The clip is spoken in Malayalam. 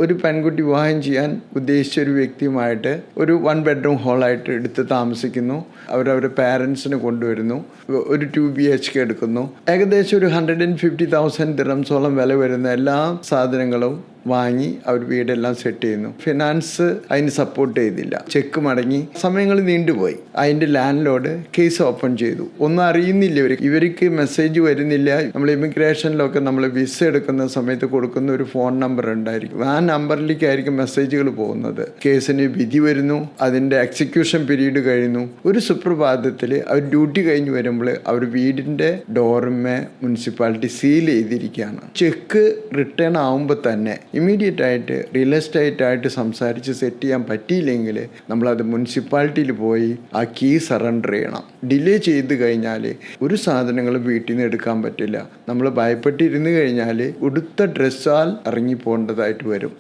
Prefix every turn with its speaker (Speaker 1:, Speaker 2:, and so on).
Speaker 1: ഒരു പെൺകുട്ടി വിവാഹം ചെയ്യാൻ ഉദ്ദേശിച്ച ഒരു വ്യക്തിയുമായിട്ട് ഒരു 1 ബെഡ്റൂം ഹോളായിട്ട് എടുത്ത് താമസിക്കുന്നു. അവരവരുടെ പാരൻസിനെ കൊണ്ടുവരുന്നു. ഒരു 2 BHK എടുക്കുന്നു. ഏകദേശം ഒരു 150,000 ദിറംസോളം വില വരുന്ന എല്ലാ സാധനങ്ങളും വാങ്ങി അവർ വീടെല്ലാം സെറ്റ് ചെയ്യുന്നു. ഫിനാൻസ് അതിന് സപ്പോർട്ട് ചെയ്തില്ല. ചെക്ക് മടങ്ങി. സമയങ്ങൾ നീണ്ടുപോയി. അതിൻ്റെ ലാൻഡ് ലോഡ് കേസ് ഓപ്പൺ ചെയ്തു. ഒന്നും അറിയുന്നില്ല ഇവർക്ക് മെസ്സേജ് വരുന്നില്ല. നമ്മൾ ഇമിഗ്രേഷനിലൊക്കെ നമ്മൾ വിസ എടുക്കുന്ന സമയത്ത് കൊടുക്കുന്ന ഒരു ഫോൺ നമ്പർ ഉണ്ടായിരിക്കും. ആ നമ്പറിലേക്കായിരിക്കും മെസ്സേജുകൾ പോകുന്നത്. കേസിന് വിധി വരുന്നു. അതിൻ്റെ എക്സിക്യൂഷൻ പീരീഡ് കഴിയുന്നു. ഒരു സുപ്രഭാതത്തിൽ അവർ ഡ്യൂട്ടി കഴിഞ്ഞ് വരുമ്പോൾ അവർ വീടിൻ്റെ ഡോറുമേ മുനിസിപ്പാലിറ്റി സീൽ ചെയ്തിരിക്കുകയാണ്. ചെക്ക് റിട്ടേൺ ആകുമ്പോൾ തന്നെ ഇമ്മീഡിയറ്റ് ആയിട്ട് റിയൽ എസ്റ്റേറ്റ് ആയിട്ട് സംസാരിച്ച് സെറ്റ് ചെയ്യാൻ പറ്റിയില്ലെങ്കിൽ നമ്മളത് മുനിസിപ്പാലിറ്റിയിൽ പോയി ആ കീ സറണ്ടർ ചെയ്യണം. ഡിലേ ചെയ്ത് കഴിഞ്ഞാൽ ഒരു സാധനങ്ങളും വീട്ടിൽ നിന്ന് എടുക്കാൻ പറ്റില്ല. നമ്മൾ ഭയപ്പെട്ടിരുന്ന് കഴിഞ്ഞാൽ ഉടുത്ത ഡ്രസ്സാൽ ഇറങ്ങിപ്പോകേണ്ടതായിട്ട് വരും.